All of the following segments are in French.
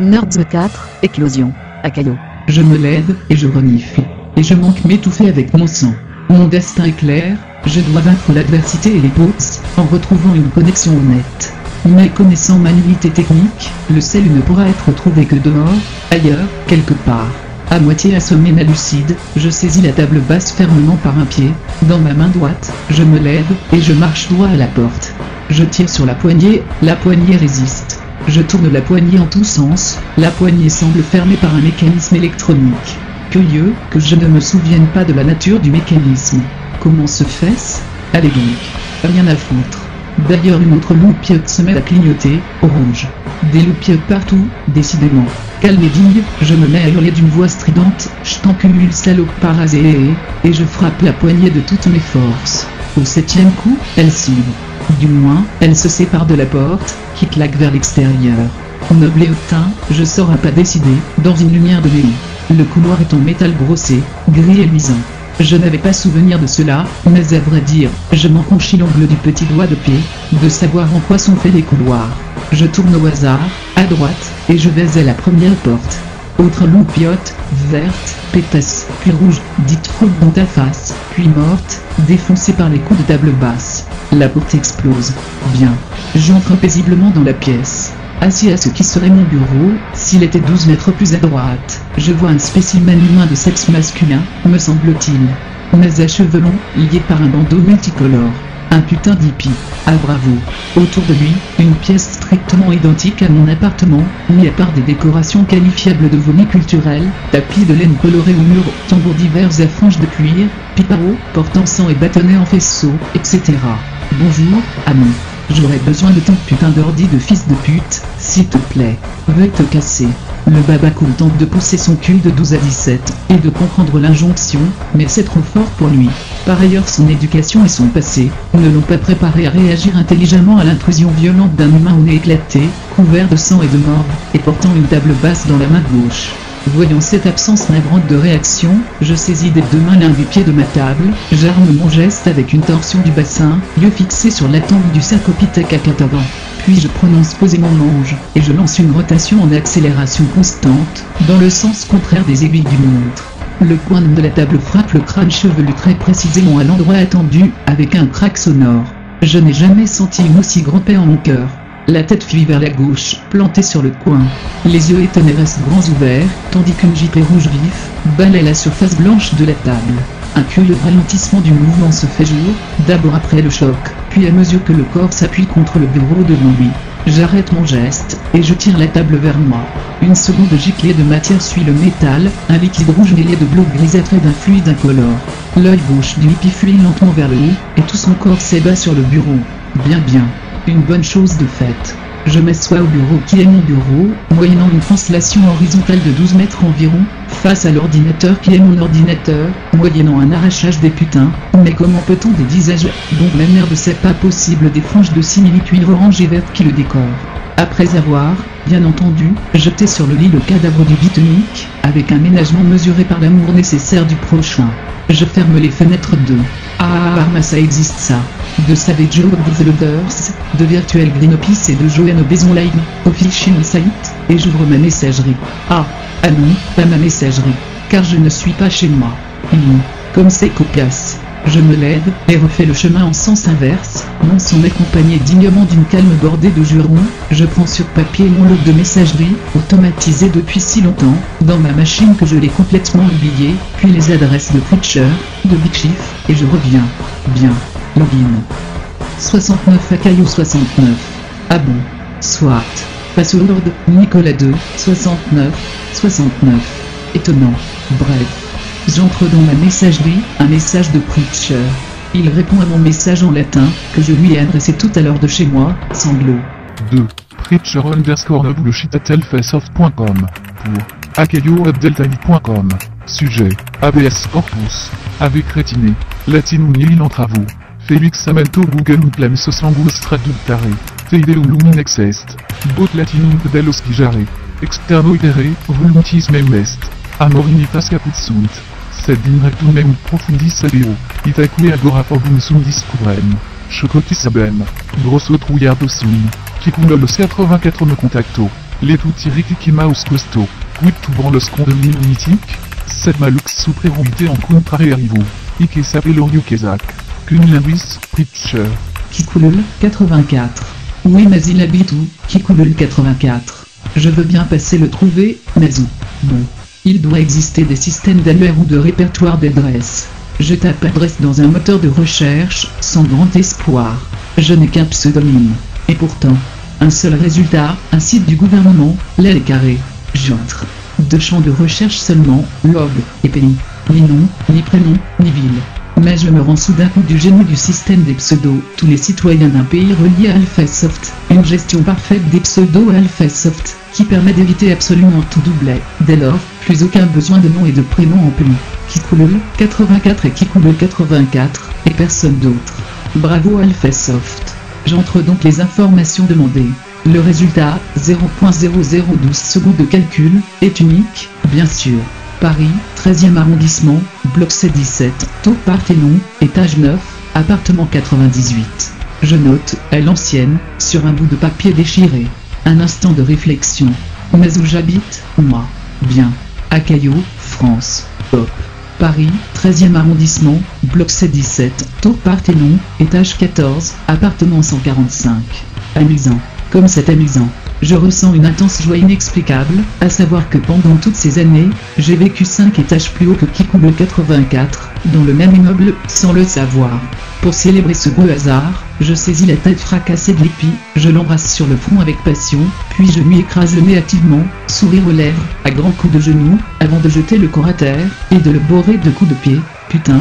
Nerds 4, éclosion. Akayo. Je me lève, et je renifle. Et je manque m'étouffer avec mon sang. Mon destin est clair, je dois vaincre l'adversité et les pauses, en retrouvant une connexion honnête. Mais connaissant ma limite technique, le sel ne pourra être trouvé que dehors, ailleurs, quelque part. À moitié assommé mais lucide, je saisis la table basse fermement par un pied, dans ma main droite, je me lève, et je marche droit à la porte. Je tire sur la poignée résiste. Je tourne la poignée en tous sens, la poignée semble fermée par un mécanisme électronique. Curieux, que je ne me souvienne pas de la nature du mécanisme. Comment se fait-ce? Allez donc, rien à foutre. D'ailleurs une autre loupiote se met à clignoter, au rouge. Des loupiotes partout, décidément. Calme et digne, je me mets à hurler d'une voix stridente, je t'encule salope parasée, et je frappe la poignée de toutes mes forces. Au 7e coup, elle s'ouvre. Du moins, elle se sépare de la porte, qui claque vers l'extérieur. Noble et hautain, je sors à pas décidé, dans une lumière de néon. Le couloir est en métal brossé, gris et luisant. Je n'avais pas souvenir de cela, mais à vrai dire, je m'en conchis l'angle du petit doigt de pied, de savoir en quoi sont faits les couloirs. Je tourne au hasard, à droite, et je vais à la première porte. Autre loupiote, verte, pétasse, puis rouge, dite fraude dans ta face, puis morte, défoncée par les coups de table basse. La porte explose. Bien. J'entre paisiblement dans la pièce. Assis à ce qui serait mon bureau, s'il était 12 mètres plus à droite, je vois un spécimen humain de sexe masculin, me semble-t-il. Mais à cheveux longs, liés par un bandeau multicolore. Un putain d'hippie. Ah bravo. Autour de lui, une pièce strictement identique à mon appartement, mis à part des décorations qualifiables de vomi culturel, tapis de laine colorée au mur, tambours divers à franges de cuir, piparos, porte-encens et bâtonnets en faisceau, etc. Bonjour, ami. J'aurais besoin de ton putain d'ordi de fils de pute, s'il te plaît. Veuille te casser. Le babacool tente de pousser son cul de 12 à 17, et de comprendre l'injonction, mais c'est trop fort pour lui. Par ailleurs son éducation et son passé, ne l'ont pas préparé à réagir intelligemment à l'intrusion violente d'un humain au nez éclaté, couvert de sang et de morve, et portant une table basse dans la main gauche. Voyant cette absence navrante de réaction, je saisis des deux mains l'un des pieds de ma table, j'arme mon geste avec une torsion du bassin, yeux fixés sur la tombe du Cercopithèque à 14 ans. Puis je prononce posément mange, et je lance une rotation en accélération constante, dans le sens contraire des aiguilles d'une montre. Le coin de la table frappe le crâne chevelu très précisément à l'endroit attendu, avec un crack sonore. Je n'ai jamais senti une aussi grande paix en mon cœur. La tête fuit vers la gauche, plantée sur le coin. Les yeux étonnés restent grands ouverts, tandis qu'une giclée rouge vif balaie la surface blanche de la table. Un curieux ralentissement du mouvement se fait jour, d'abord après le choc, puis à mesure que le corps s'appuie contre le bureau devant lui. J'arrête mon geste, et je tire la table vers moi. Une seconde giclée de matière suit le métal, un liquide rouge mêlé de bleu grisâtre et d'un fluide incolore. L'œil gauche du hippie fuit lentement vers le haut, et tout son corps s'ébat sur le bureau. Bien. Une bonne chose de faite. Je m'assois au bureau qui est mon bureau, moyennant une translation horizontale de 12 mètres environ, face à l'ordinateur qui est mon ordinateur, moyennant un arrachage des putains, mais comment peut-on des visages, dont la merde c'est pas possible, des franges de simili-cuivre orange et verte qui le décorent. Après avoir, bien entendu, jeté sur le lit le cadavre du bitonique, avec un ménagement mesuré par l'amour nécessaire du prochain. Je ferme les fenêtres de Arma, ça existe ça. De Savage Joe of the Loaders, de Virtual Green Office et de Joanne Bezon Live, Official Site, et j'ouvre ma messagerie. Ah non, pas ma messagerie, car je ne suis pas chez moi. Comme c'est cocasse. Je me lève, et refais le chemin en sens inverse, mon son accompagné dignement d'une calme bordée de jurons. Je prends sur papier mon lot de messagerie, automatisé depuis si longtemps, dans ma machine que je l'ai complètement oublié, puis les adresses de Preacher, de Big Chief, et je reviens. Bien. Login. 69 Akayo 69. Ah bon. Soit. Password, Nicolas 2, 69, 69. Étonnant. Bref. J'entre dans ma messagerie, un message de Preacher. Il répond à mon message en latin, que je lui ai adressé tout à l'heure de chez moi, sanglot. 2. Preacher_bullshit@elfaceoft.com. Pour akayo@deltavi.com. Sujet. ABS Corpus. Ave crétiné. Latinum nihil en travaux. Felix Samento Google Utlamsos Langus Traductare. Teideu lumen exest. Bot latinum pedelos gigare. Externo itere, voluntis mem est. Amorinitas caput sunt. Sed in rectum mem profundis adeo. Itaque agoraphorum sum discurrem. Chocotis abem. Grosso trouillardo sum. Qui coule le C84 me contacto. Les tutti ricchi mouse questo, quid tu branlos condomini mythique, sed malux supreromité en contrare arrivo, ike sapelo yukezak, cunilinguis, preacher. Kikulul, 84. Oui mais il habite où, Kikulul 84. Je veux bien passer le trouver, mais où? Bon. Il doit exister des systèmes d'annuaire ou de répertoire d'adresses. Je tape adresse dans un moteur de recherche, sans grand espoir. Je n'ai qu'un pseudonyme. Et pourtant, un seul résultat, un site du gouvernement, l'aile carré. J'entre. 2 champs de recherche seulement, log, et pays. Ni nom, ni prénom, ni ville. Mais je me rends soudain compte du génie du système des pseudos. Tous les citoyens d'un pays reliés à Alphasoft. Une gestion parfaite des pseudos à Alphasoft, qui permet d'éviter absolument tout doublet. Dès lors, plus aucun besoin de nom et de prénom en plus. Kikulul, 84 et Kikulul 84, et personne d'autre. Bravo Alphasoft. J'entre donc les informations demandées. Le résultat, 0.0012 secondes de calcul, est unique, bien sûr. Paris, 13e arrondissement, bloc C17, taux Parthénon, étage 9, appartement 98. Je note, à l'ancienne, sur un bout de papier déchiré. Un instant de réflexion. Mais où j'habite, moi? Bien. À Caillou, France. Hop. Paris, 13e arrondissement, bloc C17, taux Parthénon, étage 14, appartement 145. Amusant. Comme c'est amusant. Je ressens une intense joie inexplicable, à savoir que pendant toutes ces années, j'ai vécu 5 étages plus haut que Kikulul 84, dans le même immeuble, sans le savoir. Pour célébrer ce beau hasard, je saisis la tête fracassée de l'épi, je l'embrasse sur le front avec passion, puis je lui écrase le nez hâtivement, sourire aux lèvres, à grands coups de genoux, avant de jeter le corps à terre, et de le bourrer de coups de pied. Putain,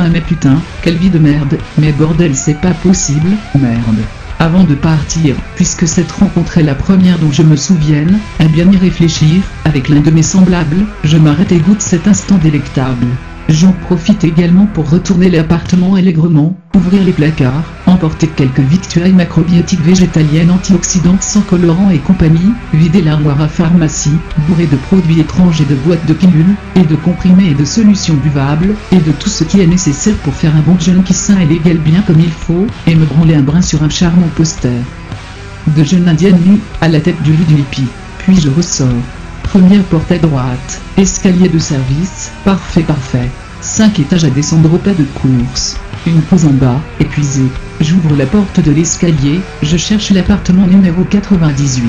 mais putain, quelle vie de merde, mais bordel c'est pas possible, merde. Avant de partir, puisque cette rencontre est la première dont je me souvienne, à bien y réfléchir, avec l'un de mes semblables, je m'arrête et goûte cet instant délectable. J'en profite également pour retourner l'appartement allègrement, ouvrir les placards, emporter quelques victuailles macrobiotiques végétaliennes antioxydantes sans colorant et compagnie, vider l'armoire à pharmacie, bourrée de produits étranges et de boîtes de pilules, et de comprimés et de solutions buvables, et de tout ce qui est nécessaire pour faire un bon junkie sain et légal bien comme il faut, et me branler un brin sur un charmant poster de jeune indienne nue, à la tête du lit du hippie. Puis je ressors. Première porte à droite, escalier de service, parfait. 5 étages à descendre au pas de course. Une pause en bas, épuisé. J'ouvre la porte de l'escalier, je cherche l'appartement numéro 98.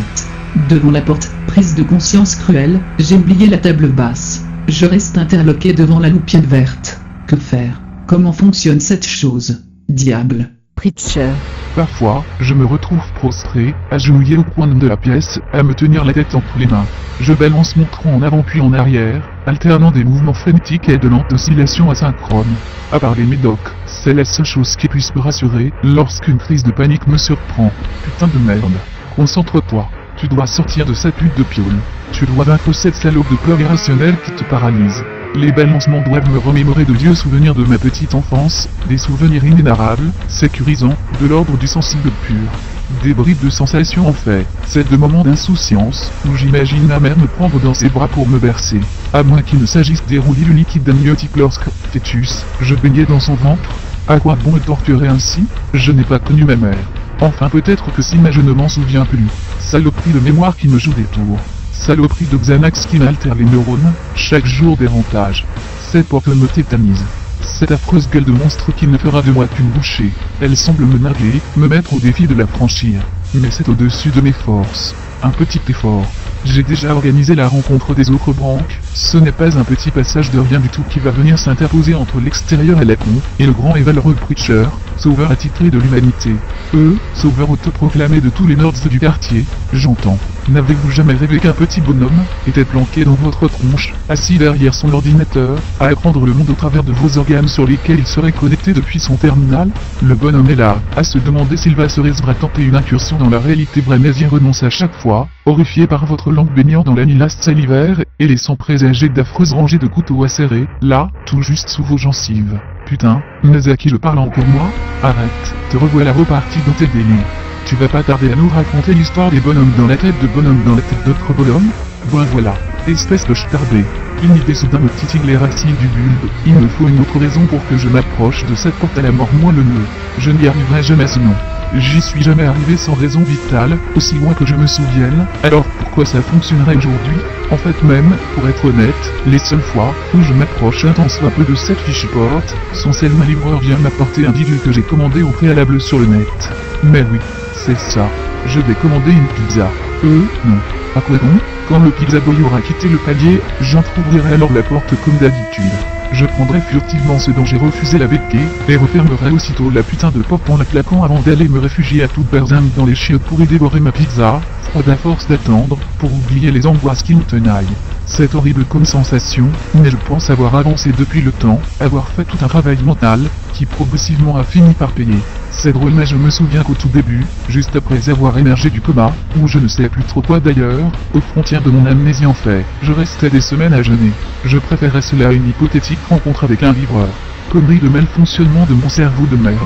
Devant la porte, prise de conscience cruelle, j'ai oublié la table basse. Je reste interloqué devant la loupiette verte. Que faire? Comment fonctionne cette chose? Diable. Preacher. Parfois, je me retrouve prostré, agenouillé au coin de la pièce, à me tenir la tête entre les mains. Je balance mon tronc en avant puis en arrière, alternant des mouvements frénétiques et de lentes oscillations asynchrones. À part les médocs, c'est la seule chose qui puisse me rassurer, lorsqu'une crise de panique me surprend. Putain de merde. Concentre-toi. Tu dois sortir de cette lutte de piole. Tu dois vaincre cette salope de peur irrationnelle qui te paralyse. Les balancements doivent me remémorer de vieux souvenirs de ma petite enfance, des souvenirs inénarrables, sécurisants, de l'ordre du sensible pur. Des bribes de sensations en fait, c'est de moments d'insouciance, où j'imagine ma mère me prendre dans ses bras pour me bercer. À moins qu'il ne s'agisse d'érouler le liquide d'amniotique lorsque, fœtus, je baignais dans son ventre. À quoi bon me torturer ainsi? Je n'ai pas connu ma mère. Enfin peut-être que si, mais je ne m'en souviens plus. Saloperie de mémoire qui me joue des tours. Saloperie de Xanax qui m'altère les neurones, chaque jour des rentages. Cette porte me tétanise. Cette affreuse gueule de monstre qui ne fera de moi qu'une bouchée. Elle semble me narguer, me mettre au défi de la franchir. Mais c'est au-dessus de mes forces. Un petit effort. J'ai déjà organisé la rencontre des autres branques, ce n'est pas un petit passage de rien du tout qui va venir s'interposer entre l'extérieur et la con, et le grand et valeureux Preacher, sauveur attitré de l'humanité. Sauveur autoproclamé de tous les nerds du quartier, j'entends. N'avez-vous jamais rêvé qu'un petit bonhomme était planqué dans votre tronche, assis derrière son ordinateur, à apprendre le monde au travers de vos organes sur lesquels il serait connecté depuis son terminal? Le bonhomme est là, à se demander s'il va se résoudre à tenter une incursion dans la réalité vraie mais y renonce à chaque fois, horrifié par votre langue baignant dans l'anilaste salivaire, et laissant présager d'affreuses rangées de couteaux acérés, là, tout juste sous vos gencives. Putain, mais à qui je parle encore moi? Arrête, te revoilà reparti dans tes délires. Tu vas pas tarder à nous raconter l'histoire des bonhommes dans la tête de bonhommes dans la tête d'autres bonhommes? Ben voilà, espèce de starbé. Une idée soudain me titille les racines du bulbe, il me faut une autre raison pour que je m'approche de cette porte à la mort moelleux. Je n'y arriverai jamais sinon. J'y suis jamais arrivé sans raison vitale, aussi loin que je me souvienne, alors pourquoi ça fonctionnerait aujourd'hui? En fait même, pour être honnête, les seules fois où je m'approche un tant soit peu de cette fichue porte, sont celles où ma livreur vient m'apporter un bidule que j'ai commandé au préalable sur le net. Mais oui, c'est ça. Je vais commander une pizza. Non. À quoi donc? Quand le pizza boy aura quitté le palier, j'entrouvrirai alors la porte comme d'habitude. Je prendrai furtivement ce dont j'ai refusé la béquille, et refermerai aussitôt la putain de porte en la claquant avant d'aller me réfugier à toute berzingue dans les chiottes pour y dévorer ma pizza, froide à force d'attendre, pour oublier les angoisses qui me tenaillent. C'est horrible comme sensation, mais je pense avoir avancé depuis le temps, avoir fait tout un travail mental, qui progressivement a fini par payer. C'est drôle mais je me souviens qu'au tout début, juste après avoir émergé du coma, ou je ne sais plus trop quoi d'ailleurs, aux frontières de mon amnésie en fait, je restais des semaines à jeûner. Je préférais cela à une hypothétique rencontre avec un livreur. Connerie de malfonctionnement de mon cerveau de merde.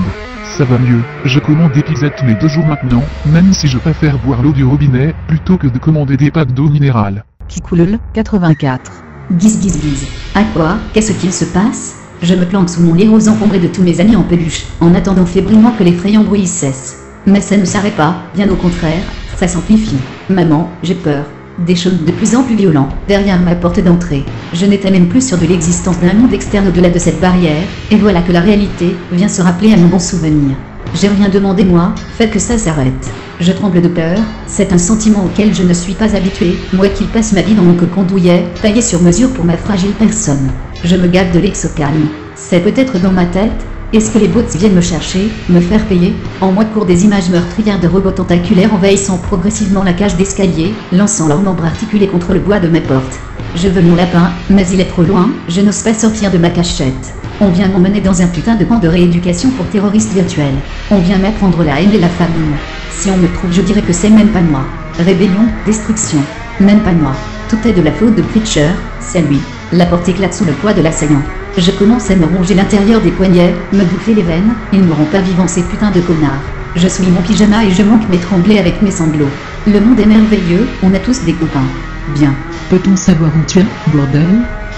Ça va mieux, je commande des pizzas tous les 2 jours maintenant, même si je préfère boire l'eau du robinet, plutôt que de commander des packs d'eau minérale. Kikoulol, 84. Guise. À quoi? Qu'est-ce qu'il se passe? Je me planque sous mon lit rose encombré de tous mes amis en peluche, en attendant fébrilement que l'effrayant bruit cesse. Mais ça ne s'arrête pas, bien au contraire, ça s'amplifie. Maman, j'ai peur. Des choses de plus en plus violents, derrière ma porte d'entrée. Je n'étais même plus sûr de l'existence d'un monde externe au-delà de cette barrière, et voilà que la réalité vient se rappeler à mon bon souvenir. J'ai rien demandé moi, faites que ça s'arrête. Je tremble de peur, c'est un sentiment auquel je ne suis pas habitué, moi qui passe ma vie dans mon cocon douillet, taillé sur mesure pour ma fragile personne. Je me gave de l'exocalme. C'est peut-être dans ma tête. Est-ce que les bots viennent me chercher, me faire payer? En moi courent des images meurtrières de robots tentaculaires envahissant progressivement la cage d'escalier, lançant leurs membres articulés contre le bois de ma porte. Je veux mon lapin, mais il est trop loin, je n'ose pas sortir de ma cachette. On vient m'emmener dans un putain de camp de rééducation pour terroristes virtuels. On vient m'apprendre la haine et la famine. Si on me trouve, je dirais que c'est même pas moi. Rébellion, destruction. Même pas moi. Tout est de la faute de Preacher, c'est lui. La porte éclate sous le poids de l'assaillant. Je commence à me ronger l'intérieur des poignets, me bouffer les veines, ils ne me rendent pas vivant ces putains de connards. Je suis mon pyjama et je manque m'étrangler avec mes sanglots. Le monde est merveilleux, on a tous des copains. Bien. Peut-on savoir où tu es, bordel?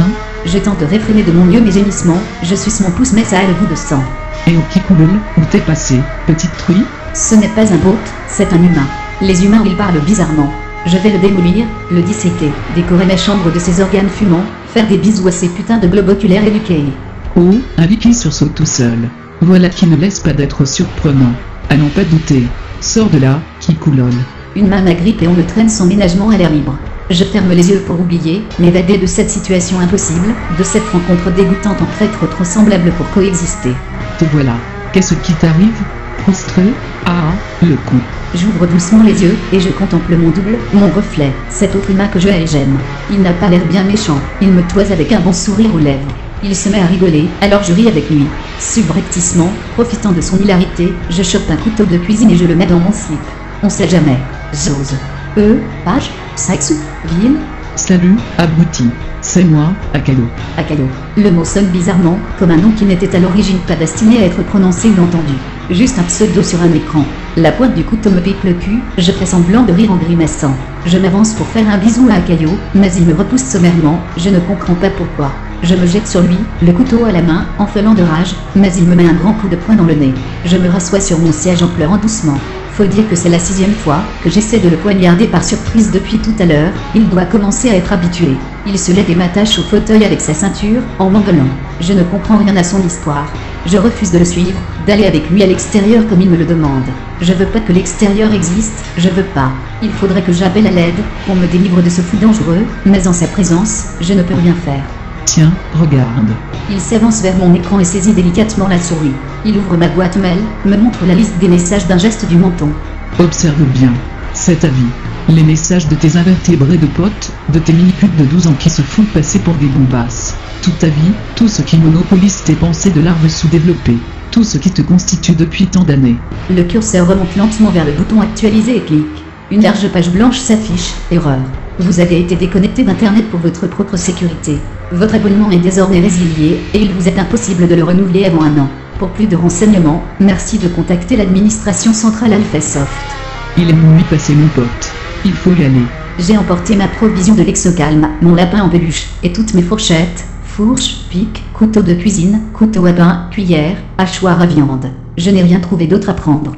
Hein? Je tente de réfréner de mon mieux mes gémissements, je suce mon pouce mais ça a le goût de sang. Et au Kikoulol, où t'es passé, petite truie? Ce n'est pas un bot, c'est un humain. Les humains ils parlent bizarrement. Je vais le démolir, le disséquer, décorer mes chambres de ses organes fumants, faire des bisous à ces putains de globes oculaires éduqués. Oh, un Vicky sursaute tout seul. Voilà qui ne laisse pas d'être surprenant. À n'en pas douter. Sors de là, Kikoulol. Une main m'agrippe et on me traîne sans ménagement à l'air libre. Je ferme les yeux pour oublier, m'évader de cette situation impossible, de cette rencontre dégoûtante entre êtres trop semblables pour coexister. Te voilà. Qu'est-ce qui t'arrive? Prostré? Ah, le con. J'ouvre doucement les yeux, et je contemple mon double, mon reflet, cet autre humain que je hais et j'aime. Il n'a pas l'air bien méchant, il me toise avec un bon sourire aux lèvres. Il se met à rigoler, alors je ris avec lui. Subrepticement, profitant de son hilarité, je chope un couteau de cuisine et je le mets dans mon slip. On sait jamais. J'ose. Page, sexe, ville. Salut, abruti. C'est moi, Akayo. Akayo. Le mot sonne bizarrement, comme un nom qui n'était à l'origine pas destiné à être prononcé ou entendu. Juste un pseudo sur un écran. La pointe du couteau me pique le cul, je fais semblant de rire en grimaçant. Je m'avance pour faire un bisou à Akayo, mais il me repousse sommairement, je ne comprends pas pourquoi. Je me jette sur lui, le couteau à la main, enfelant de rage, mais il me met un grand coup de poing dans le nez. Je me rassois sur mon siège en pleurant doucement. Faut dire que c'est la 6e fois que j'essaie de le poignarder par surprise depuis tout à l'heure, il doit commencer à être habitué. Il se lève et m'attache au fauteuil avec sa ceinture, en m'engueulant. Je ne comprends rien à son histoire. Je refuse de le suivre, d'aller avec lui à l'extérieur comme il me le demande. Je veux pas que l'extérieur existe, je veux pas. Il faudrait que j'appelle à l'aide, qu'on me délivre de ce fou dangereux, mais en sa présence, je ne peux rien faire. Tiens, regarde. Il s'avance vers mon écran et saisit délicatement la souris. Il ouvre ma boîte mail, me montre la liste des messages d'un geste du menton. Observe bien. C'est ta vie. Les messages de tes invertébrés de potes, de tes mini-putes de 12 ans qui se font passer pour des bombasses. Toute ta vie, tout ce qui monopolise tes pensées de larves sous-développées. Tout ce qui te constitue depuis tant d'années. Le curseur remonte lentement vers le bouton actualiser et clique. Une large page blanche s'affiche. Erreur. Vous avez été déconnecté d'Internet pour votre propre sécurité. Votre abonnement est désormais résilié, et il vous est impossible de le renouveler avant un an. Pour plus de renseignements, merci de contacter l'administration centrale Alphasoft. Il est minuit passé mon pote. Il faut y aller. J'ai emporté ma provision de Lexocalm, mon lapin en peluche, et toutes mes fourchettes, fourches, pics, couteau de cuisine, couteau à pain, cuillère, hachoir à viande. Je n'ai rien trouvé d'autre à prendre.